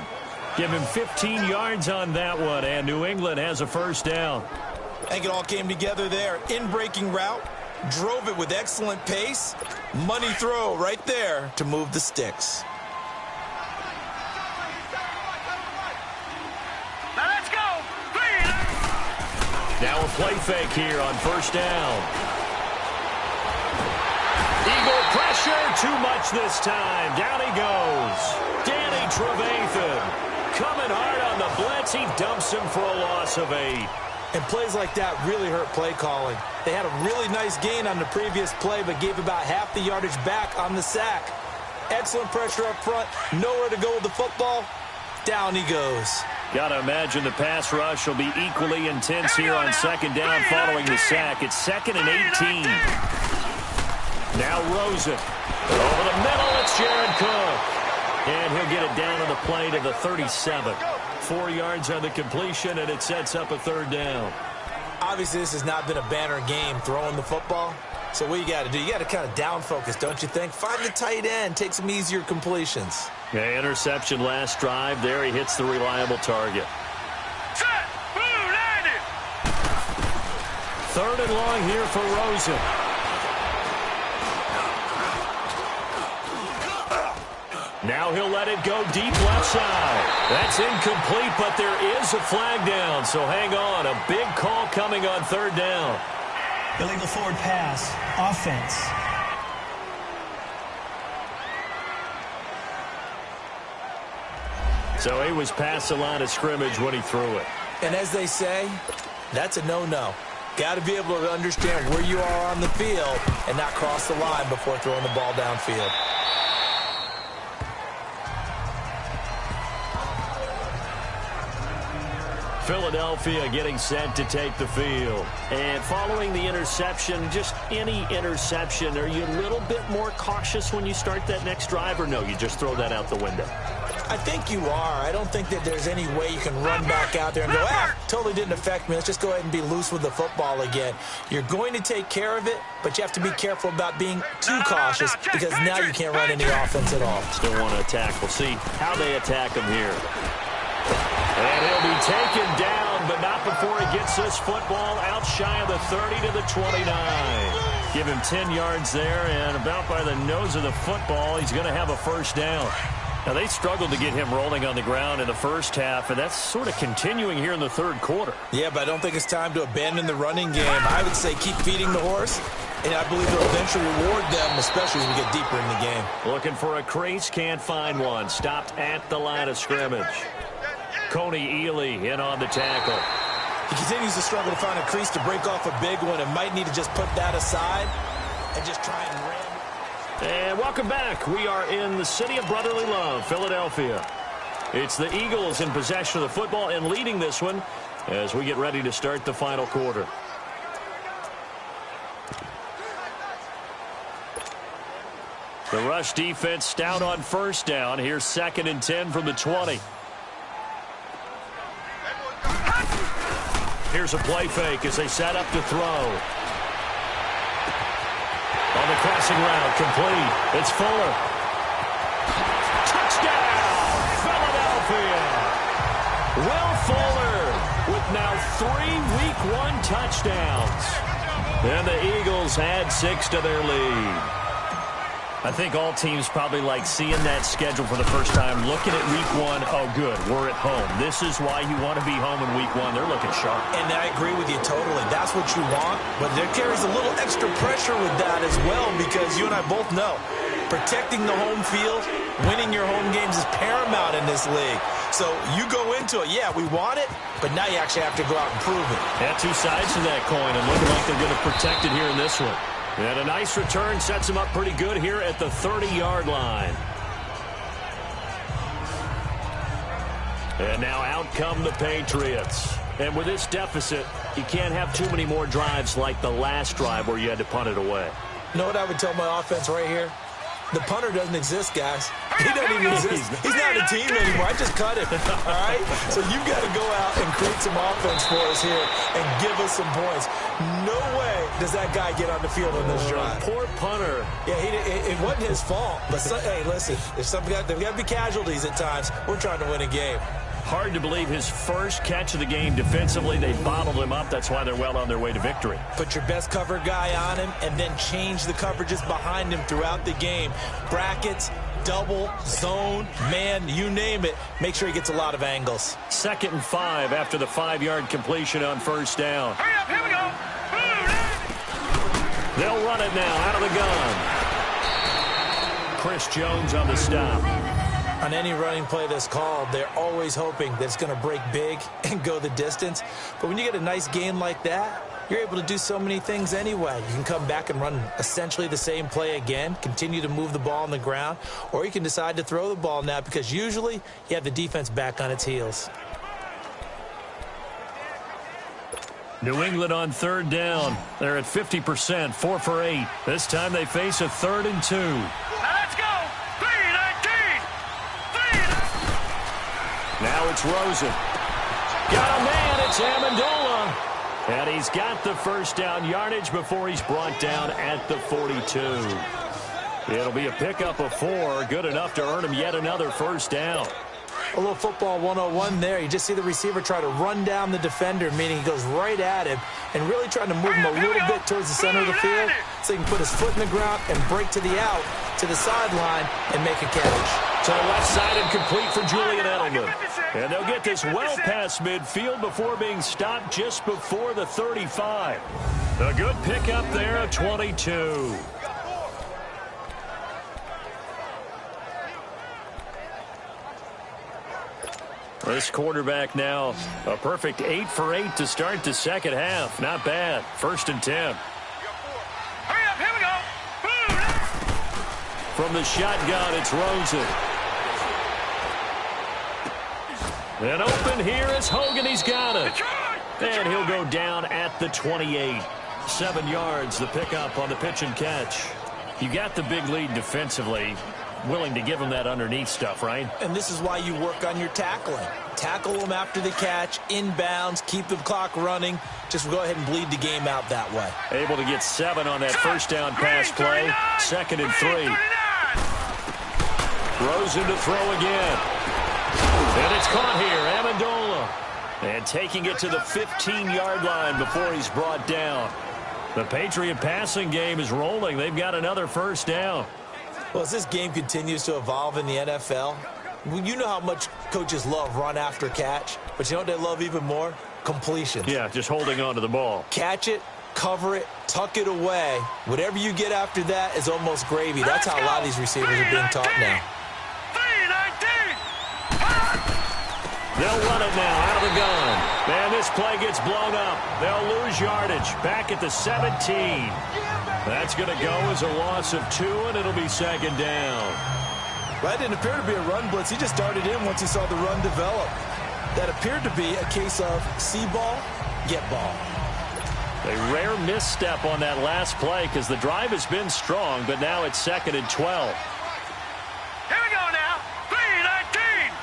Give him 15 yards on that one, and New England has a 1st down. I think it all came together there. In-breaking route, drove it with excellent pace. Money throw right there to move the sticks. Now let's go. Now a play fake here on 1st down. Eagle pressure, too much this time. Down he goes. Danny Trevathan coming hard on the blitz. He dumps him for a loss of 8. And plays like that really hurt play calling. They had a really nice gain on the previous play, but gave about half the yardage back on the sack. Excellent pressure up front. Nowhere to go with the football. Down he goes. Got to imagine the pass rush will be equally intense here on 2nd down following the sack. It's 2nd and 18. Now Rosen. Over the middle, it's Jared Cook. And he'll get it down on the play to the 37. 4 yards on the completion, and it sets up a 3rd down. Obviously, this has not been a banner game throwing the football. So what you got to do, you got to kind of down focus, don't you think? Find the tight end, take some easier completions. Yeah, interception last drive. There he hits the reliable target. Set. Blue landed. 3rd and long here for Rosen. Now he'll let it go deep left side. That's incomplete, but there is a flag down, so hang on. A big call coming on 3rd down. Illegal forward pass. Offense. So he was past the line of scrimmage when he threw it. And as they say, that's a no-no. Got to be able to understand where you are on the field and not cross the line before throwing the ball downfield. Philadelphia getting set to take the field. And following the interception, just any interception, are you a little bit more cautious when you start that next drive, or no, you just throw that out the window? I think you are. I don't think that there's any way you can run back out there and go, totally didn't affect me. Let's just go ahead and be loose with the football again. You're going to take care of it, but you have to be careful about being too cautious because now you can't run any offense at all. Still want to attack. We'll see how they attack him here. And he'll be taken down, but not before he gets this football out shy of the 30 to the 29. Give him 10 yards there, and about by the nose of the football, he's going to have a 1st down. Now, they struggled to get him rolling on the ground in the first half, and that's sort of continuing here in the 3rd quarter. Yeah, but I don't think it's time to abandon the running game. I would say keep feeding the horse, and I believe it'll eventually reward them, especially as we get deeper in the game. Looking for a crease, can't find one. Stopped at the line of scrimmage. Coney Ely in on the tackle. He continues to struggle to find a crease to break off a big one and might need to just put that aside and just try and ram. And welcome back. We are in the city of brotherly love, Philadelphia. It's the Eagles in possession of the football and leading this one as we get ready to start the final quarter. The rush defense stout on 1st down. Here's 2nd and 10 from the 20. Here's a play fake as they set up to throw. On the crossing route, complete. It's Fuller. Touchdown, Philadelphia. Will Fuller with now 3 Week 1 touchdowns. And the Eagles add 6 to their lead. I think all teams probably like seeing that schedule for the first time, looking at Week 1, oh, good, we're at home. This is why you want to be home in Week 1. They're looking sharp. And I agree with you totally. That's what you want, but there carries a little extra pressure with that as well because you and I both know protecting the home field, winning your home games is paramount in this league. So you go into it, yeah, we want it, but now you actually have to go out and prove it. Yeah, 2 sides to that coin, and looking like they're going to protect it here in this one. And a nice return sets him up pretty good here at the 30-yard line. And now out come the Patriots. And with this deficit, you can't have too many more drives like the last drive where you had to punt it away. You know what I would tell my offense right here? The punter doesn't exist, guys. He doesn't even exist. He's not a team anymore. I just cut him, all right? So you've got to go out and create some offense for us here and give us some points. No way does that guy get on the field on this drive. Poor punter. Yeah, it wasn't his fault. But, hey, listen, there's got to be casualties at times. We're trying to win a game. Hard to believe his first catch of the game defensively. They bottled him up. That's why they're well on their way to victory. Put your best cover guy on him and then change the coverages behind him throughout the game. Brackets, double, zone, man, you name it. Make sure he gets a lot of angles. 2nd and 5 after the 5-yard completion on first down. Hurry up, here we go. They'll run it now out of the gun. Chris Jones on the stop. On any running play that's called, they're always hoping that it's going to break big and go the distance. But when you get a nice game like that, you're able to do so many things anyway. You can come back and run essentially the same play again, continue to move the ball on the ground, or you can decide to throw the ball now because usually you have the defense back on its heels. New England on 3rd down. They're at 50%, 4 for 8. This time they face a 3rd and 2. Let's go. 3-19. Now it's Rosen. Got a man. It's Amendola. And he's got the first down yardage before he's brought down at the 42. It'll be a pickup of 4. Good enough to earn him yet another first down. A little football 101 there. You just see the receiver try to run down the defender, meaning he goes right at him and really trying to move him a little bit towards the center of the field so he can put his foot in the ground and break to the out, to the sideline, and make a catch. To the left side and complete for Julian Edelman. And they'll get this well past midfield before being stopped just before the 35. A good pickup there at 22. This quarterback now a perfect 8 for 8 to start the second half. Not bad. 1st and 10. Hurry up, here we go. From the shotgun, it's Rosen. And open here is Hogan. He's got it. And he'll go down at the 28. 7 yards, the pickup on the pitch and catch. You got the big lead defensively. Willing to give him that underneath stuff, right? And this is why you work on your tackling. Tackle them after the catch, inbounds, keep the clock running. Just go ahead and bleed the game out that way. Able to get 7 on that first down pass play. 2nd and 3. Rosen to throw again. And it's caught here, Amendola. And taking it to the 15-yard line before he's brought down. The Patriot passing game is rolling. They've got another first down. Well, as this game continues to evolve in the NFL, you know how much coaches love run after catch, but you know what they love even more? Completions. Yeah, just holding on to the ball. Catch it, cover it, tuck it away. Whatever you get after that is almost gravy. That's how a lot of these receivers are being taught now. 3-19. They'll run it now out of the gun. Man, this play gets blown up. They'll lose yardage back at the 17. That's going to go as a loss of 2, and it'll be 2nd down. Well, that didn't appear to be a run blitz. He just darted in once he saw the run develop. That appeared to be a case of see ball, get ball. A rare misstep on that last play because the drive has been strong, but now it's 2nd and 12. Here we go now. 3-19.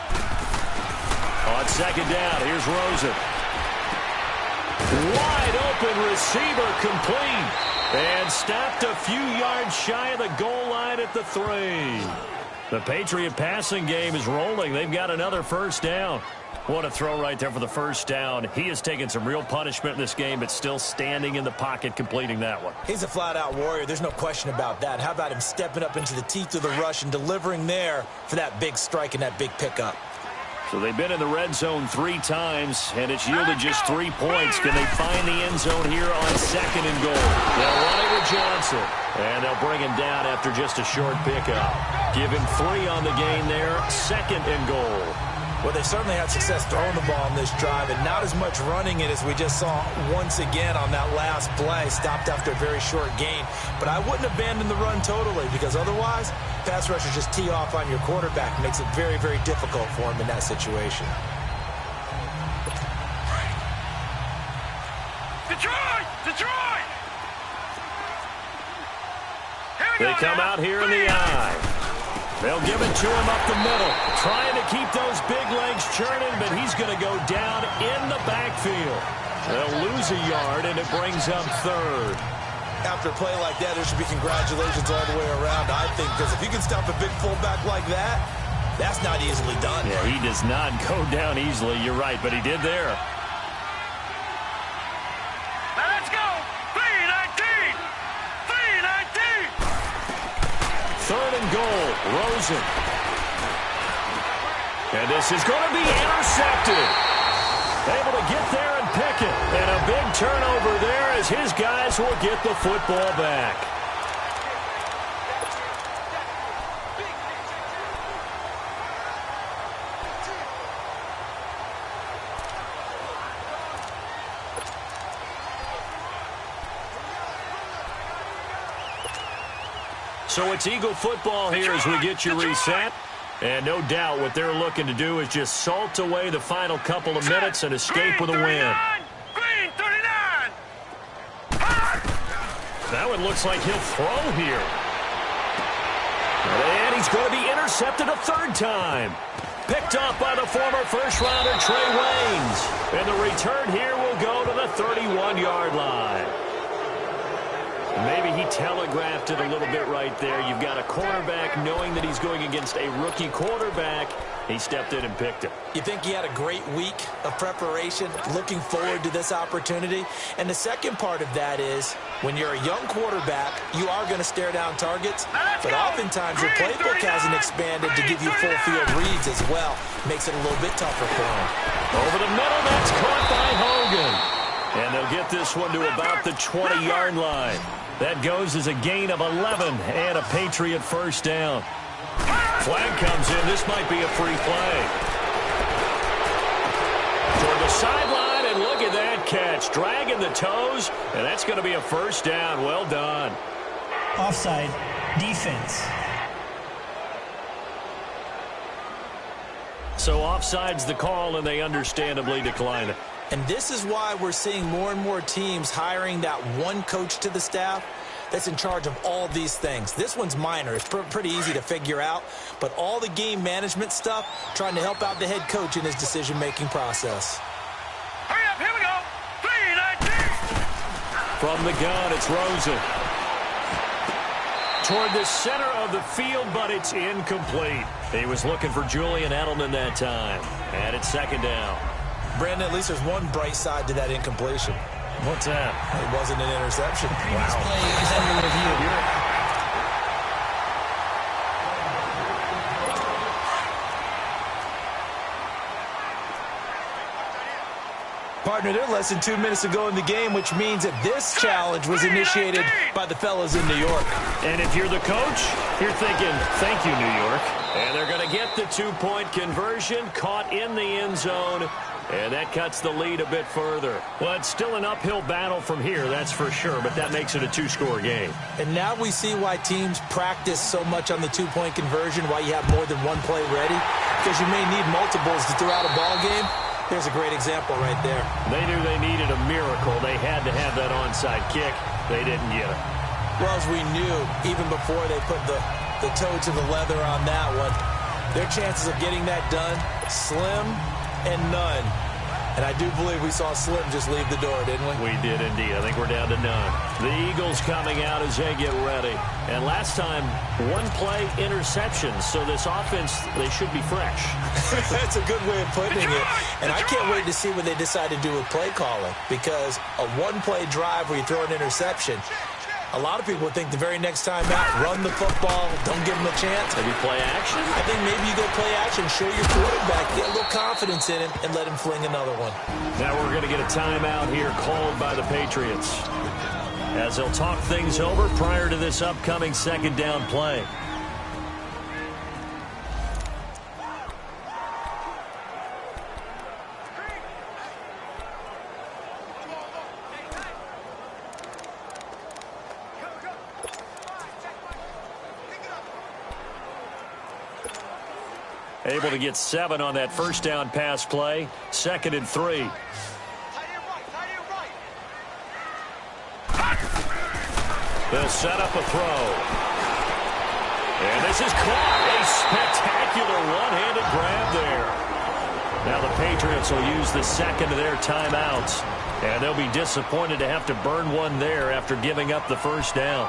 On 2nd down, here's Rosen. Wide open receiver complete. And stopped a few yards shy of the goal line at the 3. The Patriot passing game is rolling. They've got another first down. What a throw right there for the first down. He has taken some real punishment in this game, but still standing in the pocket, completing that one. He's a flat-out warrior. There's no question about that. How about him stepping up into the teeth of the rush and delivering there for that big strike and that big pickup? So they've been in the red zone 3 times, and it's yielded just 3 points. Can they find the end zone here on 2nd and goal? They'll run it with Johnson, and they'll bring him down after just a short pickup. Give him 3 on the game there, 2nd and goal. Well, they certainly had success throwing the ball in this drive, and not as much running it as we just saw once again on that last play. Stopped after a very short gain. But I wouldn't abandon the run totally, because otherwise, pass rushers just tee off on your quarterback. Makes it very, very difficult for him in that situation. Detroit! Detroit! They come out here in the eye. They'll give it to him up the middle, trying to keep those big legs churning, but he's going to go down in the backfield. They'll lose a yard, and it brings up 3rd. After a play like that, there should be congratulations all the way around, I think, because if you can stop a big fullback like that, that's not easily done. Yeah, he does not go down easily. You're right, but he did there. Now let's go! 3-19! 3-19! 3rd and goal, Rosen. And this is going to be intercepted. Able to get there and pick it. And a big turnover there as his guys will get the football back. So it's Eagle football here as we get you reset. And no doubt what they're looking to do is just salt away the final couple of minutes and escape with a win. Green 39! That one looks like he'll throw here. And he's going to be intercepted a 3rd time. Picked off by the former first-rounder Trey Waynes. And the return here will go to the 31-yard line. Maybe he telegraphed it a little bit right there. You've got a cornerback knowing that he's going against a rookie quarterback. He stepped in and picked it. You think he had a great week of preparation, looking forward to this opportunity? And the second part of that is, when you're a young quarterback, you are going to stare down targets, but oftentimes your playbook hasn't expanded to give you full field reads as well. Makes it a little bit tougher for him. Over the middle, that's caught by Hogan. And they'll get this one to about the 20-yard line. That goes as a gain of 11 and a Patriot first down. Flag comes in. This might be a free play. Toward the sideline, and look at that catch. Dragging the toes, and that's going to be a first down. Well done. Offside, defense. So offside's the call, and they understandably decline it. And this is why we're seeing more and more teams hiring that one coach to the staff that's in charge of all these things. This one's minor. It's pretty easy to figure out. But all the game management stuff, trying to help out the head coach in his decision-making process. Hurry up, here we go! 3-19! From the gun, it's Rosen. Toward the center of the field, but it's incomplete. He was looking for Julian Edelman that time. And it's 2nd down. Brandon, at least there's one bright side to that incompletion. What's that? It wasn't an interception. Previous play is under review. Partner, they're less than 2 minutes to go in the game, which means that this challenge was initiated by the fellas in New York. And if you're the coach, you're thinking, thank you, New York. And they're going to get the 2-point conversion, caught in the end zone. And that cuts the lead a bit further. Well, it's still an uphill battle from here, that's for sure, but that makes it a 2-score game. And now we see why teams practice so much on the 2-point conversion, why you have more than one play ready, because you may need multiples to throw out a ball game. There's a great example right there. They knew they needed a miracle. They had to have that onside kick. They didn't get it. Well, as we knew, even before they put the toe to the leather on that one, their chances of getting that done, slim and none. And I do believe we saw Slim just leave the door, didn't we? We did indeed. I think we're down to none. The Eagles coming out as they get ready. And last time, one play interception. So this offense, they should be fresh. That's a good way of putting it. And I can't wait to see what they decide to do with play calling. Because a one-play drive where you throw an interception, a lot of people think the very next time out, run the football, don't give them a chance. Maybe play action? I think maybe you go play action, show your quarterback, get a little confidence in him, and let him fling another one. Now we're going to get a timeout here called by the Patriots, as they'll talk things over prior to this upcoming second down play. Able to get 7 on that first down pass play. 2nd and 3. They'll set up a throw. And this is caught. A spectacular one-handed grab there. Now the Patriots will use the second of their timeouts. And they'll be disappointed to have to burn one there after giving up the first down.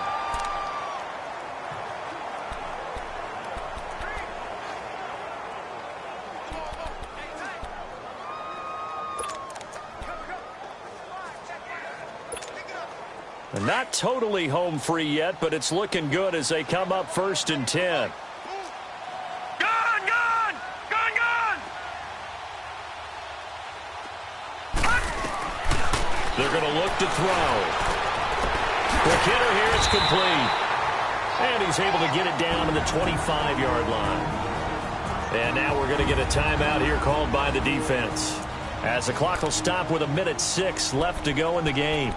Not totally home free yet, but it's looking good as they come up 1st and 10. Gone! They're going to look to throw. The hitter here is complete. And he's able to get it down to the 25-yard line. And now we're going to get a timeout here called by the defense, as the clock will stop with 1:06 left to go in the game.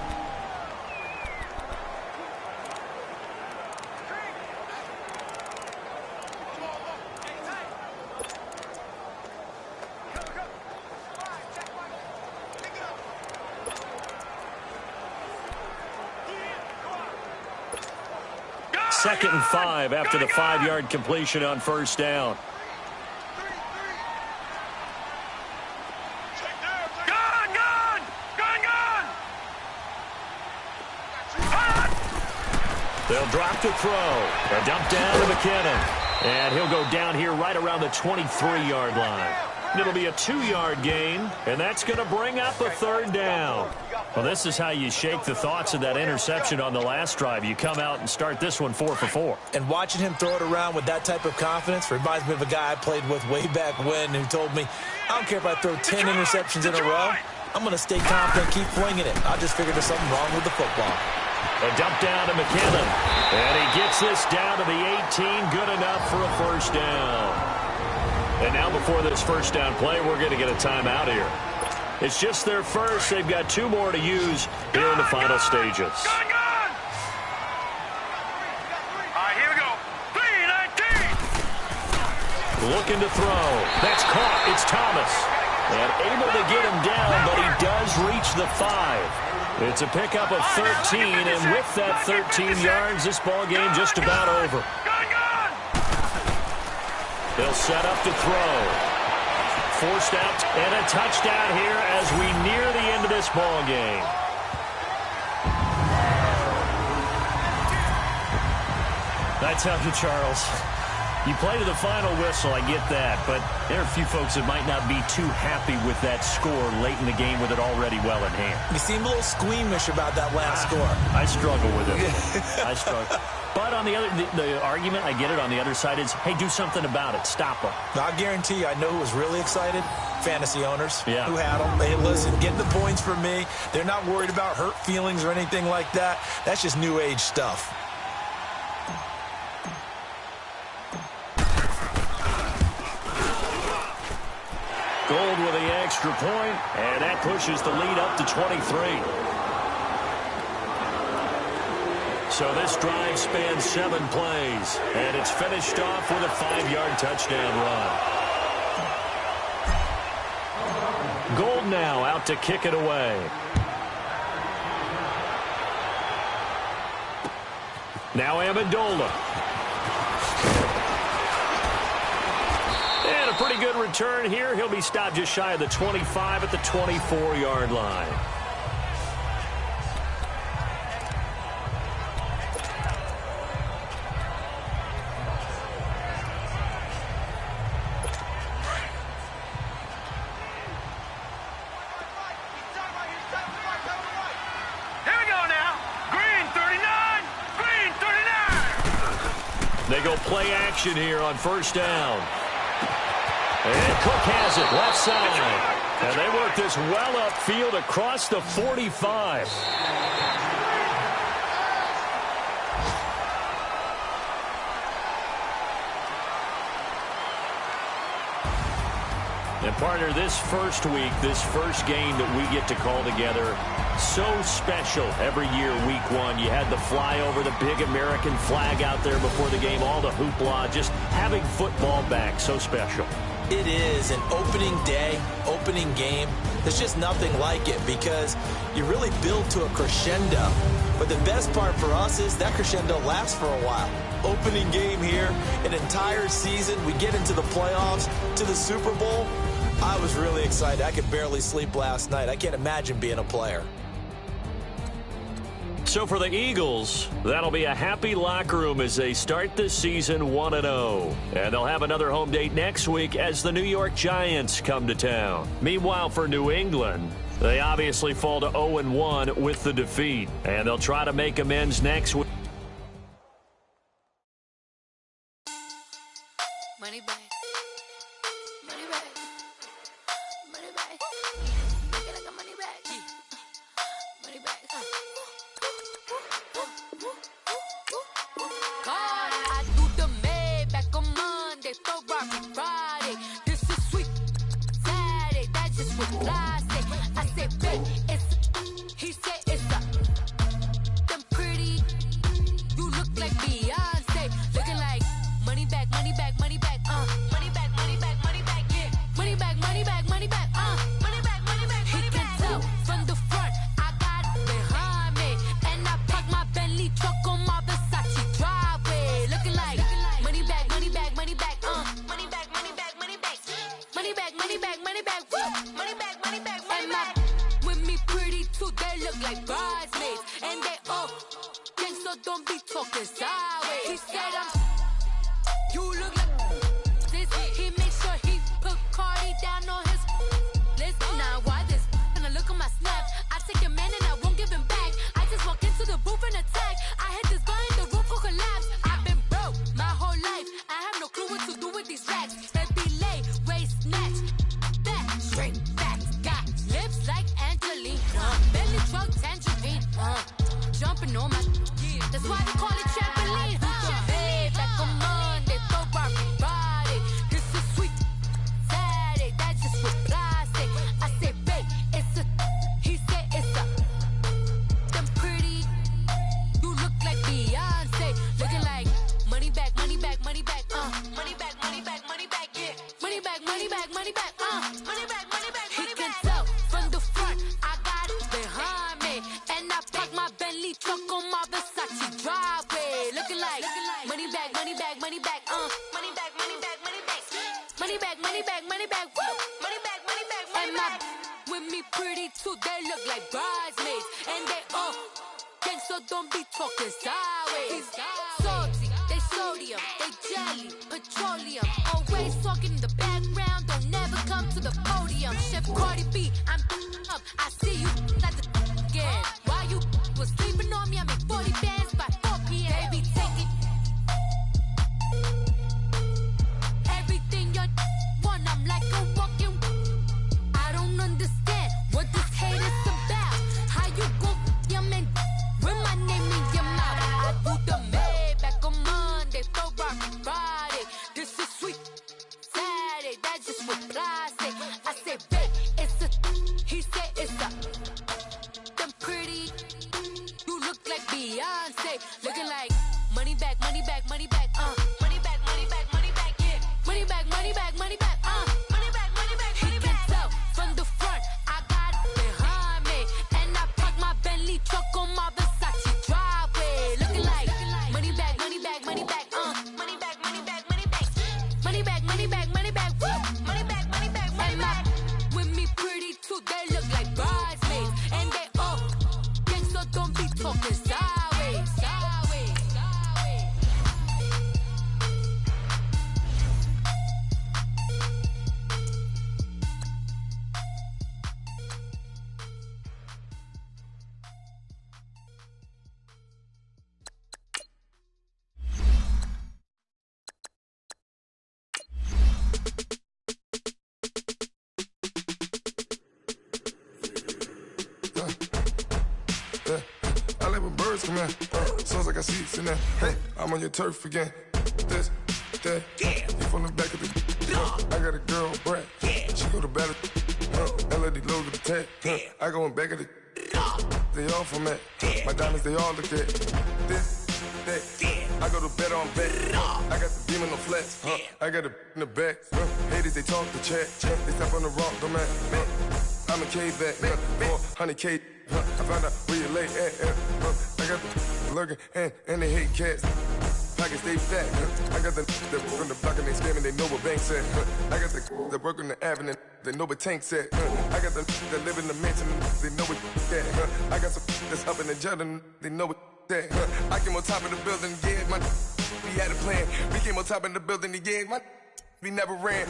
Second and 5 after the 5-yard completion on first down. They'll drop to throw. A dump down to McKinnon. And he'll go down here right around the 23-yard line. It'll be a 2-yard gain, and that's going to bring up a 3rd down. Well, this is how you shake the thoughts of that interception on the last drive. You come out and start this one 4 for 4. And watching him throw it around with that type of confidence reminds me of a guy I played with way back when who told me, I don't care if I throw 10 interceptions in a row. I'm going to stay confident, keep flinging it. I just figured there's something wrong with the football. A dump down to McKinnon. And he gets this down to the 18. Good enough for a 1st down. And now before this 1st down play, we're going to get a timeout here. It's just their first. They've got 2 more to use here in the final stages. All right, here we go. 3-19. Looking to throw. That's caught. It's Thomas. And able to get him down, but he does reach the 5. It's a pickup of 13, and with that 13 yards, this ball game just about over. They'll set up to throw. Forced out, and a touchdown here as we near the end of this ball game. I tell you, Charles, you play to the final whistle, I get that, but there are a few folks that might not be too happy with that score late in the game with it already well in hand. You seem a little squeamish about that last score. I struggle with it. I struggle. But on the argument, I get it, on the other side is, hey, do something about it. Stop them. I guarantee you, I know who was really excited. Fantasy owners who had them. Hey, listen, get the points from me. They're not worried about hurt feelings or anything like that. That's just new age stuff. Gold with the extra point, and that pushes the lead up to 23. So this drive spans 7 plays, and it's finished off with a 5-yard touchdown run. Gold now out to kick it away. Now Amendola. And a pretty pretty good return here. He'll be stopped just shy of the 25 at the 24-yard line. They go play action here on first down. And Cook has it left side. And they work this well upfield across the 45. And partner, this first week, this first game that we get to call together, so special every year, week one. You had the flyover, the big American flag out there before the game, all the hoopla, just having football back, so special. It is an opening day, opening game. There's just nothing like it because you really build to a crescendo. But the best part for us is that crescendo lasts for a while. Opening game here, an entire season. We get into the playoffs, to the Super Bowl. I was really excited. I could barely sleep last night. I can't imagine being a player. So for the Eagles, that'll be a happy locker room as they start this season 1-0. And they'll have another home date next week as the New York Giants come to town. Meanwhile, for New England, they obviously fall to 0-1 with the defeat. And they'll try to make amends next week. Money back. Money back. Money back. Make it like a money back. Money back. God, I do the Maybach on Monday, Ferrari Friday. This is sweet Saturday. That's just what I say. I say, babe, it's. He said it's a. Them pretty. You look like Beyonce. Looking like money back, money back, money back. Money back, money back, money back. Yeah. Money back, money back, money back. Money back, money back. He can tell from the front. I got it behind me, and I park my Bentley truck on my Versace driveway. Looking like money back, money back, money back. Money back, money back, money back. Money back, money back, money back. Woo. Money back, money back, money back. With me pretty too, they look like bridesmaids, and they all gang, so don't be talking sideways. He said you look like this. He make sure he put Cardi down on his list. Now why this? And I look at my snap. I take a man and I won't give him back. I just walk into the booth and attack. I hit this guy in the roof will collapse. I've been broke my whole life. I have no clue what to do with these racks. Baby lay, waist snatch, back straight back. Got lips like Angelina, belly truck tangerine. Jumping on my, that's why they call it trampoline. Back on Monday, Ferrari Friday. This is sweet Saturday. That's just what I say. I say, babe, it's a. He said it's a. Them pretty. You look like Beyonce. Looking like money back, money back, money back. Money back, money back, money back. Yeah. Money back, money back, money back. Money back, money back, money back. He can tell from the front. I got it behind me, and I park my Bentley truck on my Versace driveway. Looking like money back, money back, money back. Money back, money back, money back. Money back, money back, money back. Woo. Money back, money back, money back. With me pretty too, they look like bridesmaids, and they all gang, so don't be talking sideways. Salty, they sodium, they jelly, petroleum. Always talking in the background, don't never come to the podium. Chef Cardi B, I'm up. I see you at the again. While you was sleeping on me, I make 40 bands by 4 p.m. Baby, take it. Everything you want, I'm like a walking. I don't understand what this hate is about. How you go your man with my name in your mouth? I do the Maybach on Monday, Ferrari Friday. This is sweet Saturday. That's just what I say. I say, babe, it's a. He said it's a. talking sideways, sideways, sideways. I let my birds come in. Sounds like I seats in there. Hey, I'm on your turf again. This, that, you from the back of the. I got a girl, Brad. She go to battle. LED logo the tag. I go in back of the. They all from that. My diamonds, they all look at. This, that. I go to bed on bed. I got the beam in the flats. I got it in the back. Haters, they talk the chat. They step on the rock, don't man. I'm a K-back, 400K. I found out where you lay at. I got the lurking and they hate cats. Pockets stay fat. I got the that work on the block and they scamming, they know what banks at. I got the that work on the avenue, they know what tanks at. I got the that live in the mansion, they know what that. I got some that's up in the jungle, they know what that. I came on top of the building, yeah, my we had a plan. We came on top of the building, yeah, my we never ran.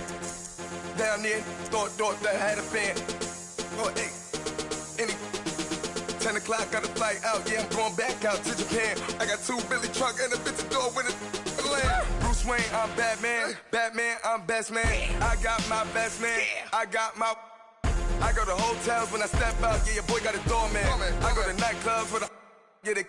Down there, thought that had a fan. Oh, hey, any 10 o'clock, got a flight out. Yeah, I'm going back out to Japan. I got 2 Billy truck and a bitch door with a land. Bruce Wayne, I'm Batman. Batman, I'm best man. I got my best man. I got my. I go to hotels when I step out. Yeah, your boy got a doorman. I go to nightclubs with a. Yeah, they.